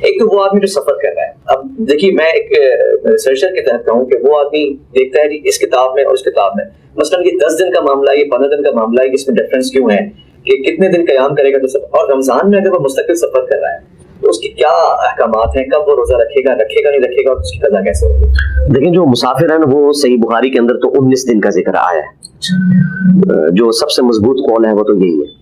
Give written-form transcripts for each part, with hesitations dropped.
ایک تو وہ آدمی جو سفر کر رہا ہے, اب دیکھیے میں ایک ریسرچر کے تحت کہوں کہ وہ آدمی دیکھتا ہے کہ اس کتاب میں اور اس کتاب میں مثلاً یہ 10 دن کا معاملہ ہے, یہ 15 دن کا معاملہ ہے, کہ اس میں ڈفرینس کیوں ہے, کہ کتنے دن قیام کرے گا تو سفر, اور رمضان میں اگر وہ مستقل سفر کر رہا ہے تو اس کی کیا احکامات ہیں, کب وہ روزہ رکھے گا نہیں رکھے گا, اور اس کی قضا کیسے ہوگی. دیکھیں جو مسافر ہیں وہ صحیح بخاری کے اندر تو 19 دن کا ذکر آیا ہے, جو سب سے مضبوط قول ہے وہ تو یہی ہے.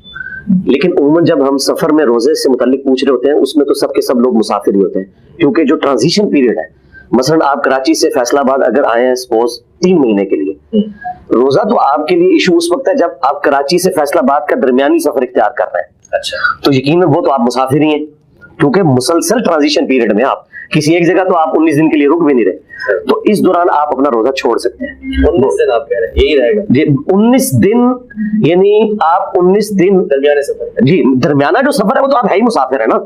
لیکن عموماً جب ہم سفر میں روزے سے متعلق پوچھ رہے ہوتے ہیں اس میں تو سب کے سب لوگ مسافر ہی ہوتے ہیں, کیونکہ جو ٹرانزیشن پیریڈ ہے, مثلاً آپ کراچی سے فیصل آباد اگر آئے ہیں سپوز 3 مہینے کے لیے, روزہ تو آپ کے لیے ایشو اس وقت ہے جب آپ کراچی سے فیصل آباد کا درمیانی سفر اختیار کر رہے ہیں. اچھا, تو یقیناً وہ تو آپ مسافر ہی ہیں, کیونکہ مسلسل ٹرانزیشن پیریڈ میں آپ کسی ایک جگہ تو آپ 19 دن کے لیے رک بھی نہیں رہے, تو اس دوران آپ اپنا روزہ چھوڑ سکتے ہیں. 19 دن آپ کہہ رہے ہیں یہی رہے گا جی, 19 دن یعنی آپ 19 دن درمیانے سفر, جی درمیانہ جو سفر ہے وہ تو آپ ہے ہی مسافر ہے نا.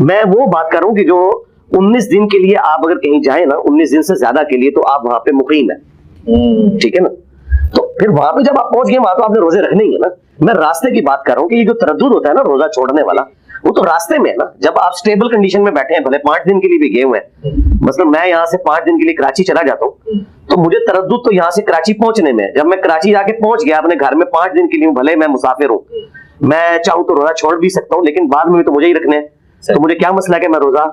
میں وہ بات کر رہا ہوں کہ جو 19 دن کے لیے آپ اگر کہیں جائیں نا, 19 دن سے زیادہ کے لیے, تو آپ وہاں پہ مقیم ہیں, ٹھیک ہے نا. تو پھر وہاں پہ جب آپ پہنچ گئے وہاں تو آپ نے روزے رکھنے ہی ہے نا. میں راستے کی بات کر رہا ہوں کہ یہ جو تردد ہوتا ہے نا روزہ چھوڑنے والا, وہ تو راستے میں ہے نا. جب آپ سٹیبل کنڈیشن میں بیٹھے ہیں, بھلے 5 دن کے لیے بھی گئے ہوئے ہیں, مثلا میں یہاں سے 5 دن کے لیے کراچی چلا جاتا ہوں, تو مجھے تردد تو یہاں سے کراچی پہنچنے میں, جب میں کراچی جا کے پہنچ گیا اپنے گھر میں 5 دن کے لیے, بھلے میں مسافر ہوں, میں چاہوں تو روزہ چھوڑ بھی سکتا ہوں, لیکن بعد میں تو مجھے ہی رکھنے ہیں. تو مجھے کیا مسئلہ ہے کہ میں روزہ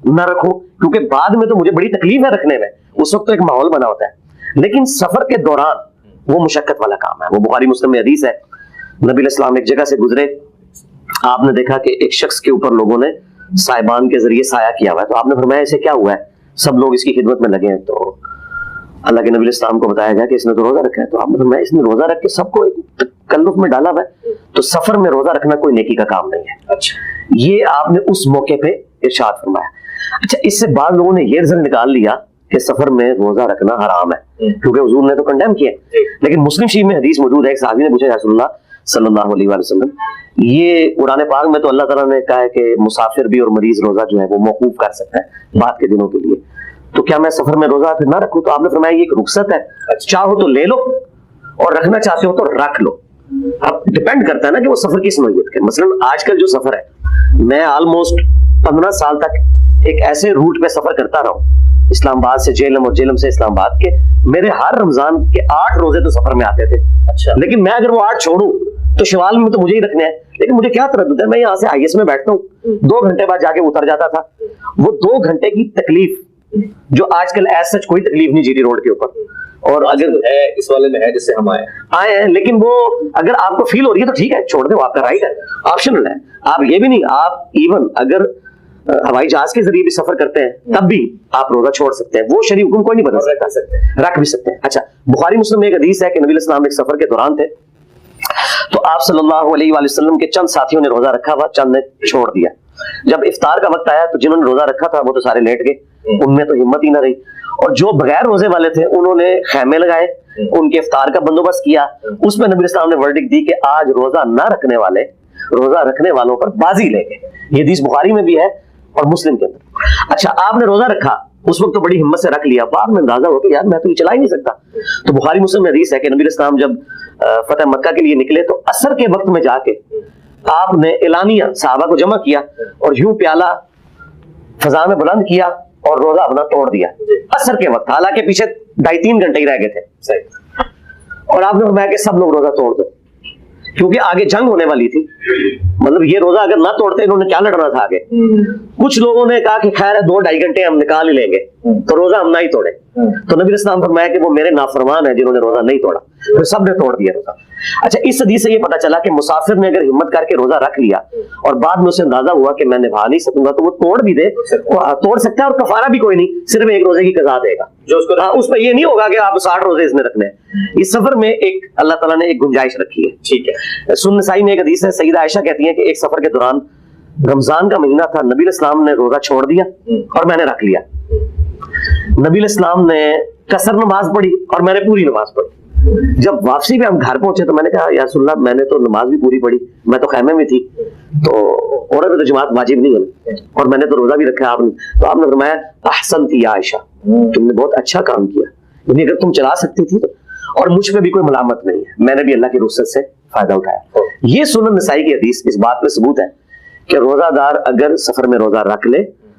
نہ رکھوں, کیونکہ بعد میں تو مجھے بڑی تکلیف ہے رکھنے میں, اس وقت تو ایک ماحول بنا ہوتا ہے. لیکن سفر کے دوران وہ مشقت والا کام ہے. وہ بخاری مسلم میں حدیث ہے, نبی علیہ السلام ایک جگہ سے گزرے, آپ نے دیکھا کہ ایک شخص کے اوپر لوگوں نے سائبان کے ذریعے سایہ کیا ہوا ہے, تو آپ نے فرمایا اسے کیا ہوا ہے, سب لوگ اس کی خدمت میں لگے ہیں. تو اللہ کے نبی علیہ السلام کو بتایا گیا کہ اس نے تو روزہ رکھا ہے, تو آپ نے فرمایا اس نے روزہ رکھ کے سب کو ایک تکلف میں ڈالا ہوا ہے, تو سفر میں روزہ رکھنا کوئی نیکی کا کام نہیں ہے. اچھا, یہ آپ نے اس موقع پہ ارشاد فرمایا. اچھا, اس سے بعد لوگوں نے یہ رزلٹ نکال لیا کہ سفر میں روزہ رکھنا حرام ہے, کیونکہ حضور نے تو کنڈیم کیا. لیکن مسلم شریف میں حدیث موجود ہے, ایک صحابی نے پوچھا رسول اللہ صلی اللہ علیہ وآلہ وسلم, یہ قرآن پاک میں تو اللہ تعالیٰ نے کہا ہے کہ مسافر بھی اور مریض روزہ جو ہے وہ موقوف کر سکتا ہے بعد کے دنوں کے لیے, تو کیا میں سفر میں روزہ پھر نہ رکھوں؟ تو آپ نے فرمایا یہ ایک رخصت ہے, چاہو تو لے لو اور رکھنا چاہتے ہو تو رکھ لو. اب ڈپینڈ کرتا ہے نا کہ وہ سفر کس نوعیت کے. مثلا آج کل جو سفر ہے, میں آلموسٹ 15 سال تک ایک ایسے روٹ پہ سفر کرتا رہا ہوں, اسلام آباد سے جیلم اور جیلم سے اسلام آباد کے, میرے ہر رمضان کے 8 روزے تو سفر میں آتے تھے. اچھا, لیکن میں اگر وہ 8 چھوڑوں تو شوال میں تو مجھے ہی رکھنے ہیں, لیکن مجھے کیا تردد ہے, میں یہاں سے آئی ایس میں بیٹھتا ہوں, 2 گھنٹے بعد جا کے اتر جاتا تھا. وہ 2 گھنٹے کی تکلیف جو آج کل ایز سچ کوئی تکلیف نہیں جی ٹی روڈ کے اوپر, اور اگر اس والے میں ہے جس سے ہم آئے ہیں, لیکن وہ اگر آپ کو فیل ہو رہی ہے تو ٹھیک ہے, چھوڑ دیں, وہ آپ کا رائٹ ہے, آپشنل ہے. آپ یہ بھی نہیں, آپ ایون اگر ہوائی جہاز کے ذریعے بھی سفر کرتے ہیں تب بھی آپ روزہ چھوڑ سکتے ہیں, وہ شریع حکم کوئی نہیں بدل سکتا, رکھ بھی سکتے ہیں. اچھا, بخاری مسلم میں ایک حدیث ہے کہ نبی علیہ السلام ایک سفر کے دوران تھے, تو آپ صلی اللہ علیہ وآلہ وسلم کے چند ساتھیوں نے روزہ رکھا ہوا, چند نے چھوڑ دیا. جب افطار کا وقت آیا تو جنہوں نے روزہ رکھا تھا وہ تو سارے لیٹ گئے, ان میں تو ہمت ہی نہ رہی, اور جو بغیر روزے والے تھے انہوں نے خیمے لگائے, ان کے افطار کا بندوبست کیا. اس میں نبی علیہ السلام نے ورڈکٹ دی کہ آج روزہ نہ رکھنے والے روزہ رکھنے والوں پر بازی لے گئے. یہ حدیث بخاری میں بھی ہے اور مسلم کے اندر. اچھا, آپ نے روزہ رکھا, اس وقت تو بڑی ہمت سے رکھ لیا, بعد میں اندازہ ہو کہ یار میں تو یہ چلا ہی نہیں سکتا. تو بخاری مسلم میں حدیث ہے کہ نبی علیہ السلام جب فتح مکہ کے لیے نکلے تو عصر کے وقت میں جا کے آپ نے اعلانیہ صحابہ کو جمع کیا اور یوں پیالہ فضا میں بلند کیا اور روزہ اپنا توڑ دیا عصر کے وقت, حالانکہ پیچھے 2.5-3 گھنٹے ہی رہ گئے تھے. اور آپ نے فرمایا کہ سب لوگ روزہ توڑ دو, کیونکہ آگے جنگ ہونے والی تھی. مطلب یہ روزہ اگر نہ توڑتے انہوں نے کیا لڑنا تھا آگے. کچھ لوگوں نے کہا کہ خیر ہے 2-2.5 گھنٹے ہم نکال ہی لیں گے, تو روزہ ہم نہ ہی توڑے. تو نبی علیہ السلام فرمایا کہ وہ میرے نافرمان ہیں جنہوں نے روزہ نہیں توڑا, پھر سب نے توڑ دیا روزہ. اچھا, اس حدیث سے یہ پتا چلا کہ مسافر نے اگر ہمت کر کے روزہ رکھ لیا اور بعد میں اسے اندازہ ہوا کہ میں نبھا نہیں سکوں گا, تو وہ توڑ بھی دے, توڑ سکتا ہے, اور کفارہ بھی کوئی نہیں, صرف 1 روزے کی قضا دے گا. اس پہ یہ نہیں ہوگا کہ آپ 60 روزے اس نے رکھنے ہیں. اس سفر میں ایک اللہ تعالیٰ نے ایک گنجائش رکھی ہے. ٹھیک ہے, سنن نسائی میں ایک حدیث ہے, سیدہ عائشہ کہتی ہیں کہ ایک سفر کے دوران رمضان کا مہینہ تھا, نبی علیہ السلام نے روزہ چھوڑ دیا اور میں نے رکھ لیا. نبی علیہ السلام نے قصر نماز پڑھی اور میں نے پوری نماز پڑھی. جب واپسی پہ ہم گھر پہنچے تو میں نے کہا یا رسول اللہ میں نے تو نماز بھی پوری پڑھی, میں تو خیمے میں تھی, تو عورت میں تو جماعت واجب نہیں ہے, اور میں نے تو روزہ بھی رکھا. آپ نے تو آپ نے فرمایا احسنتی یا عائشہ, تم نے بہت اچھا کام کیا, یعنی اگر تم چلا سکتی تھی تو, اور مجھ پہ بھی کوئی ملامت نہیں ہے, میں نے بھی اللہ کی رخصت سے فائدہ اٹھایا. یہ سنن نسائی کی حدیث اس بات پہ ثبوت ہے کہ روزہ دار اگر سفر میں روزہ رکھ لے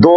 2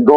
2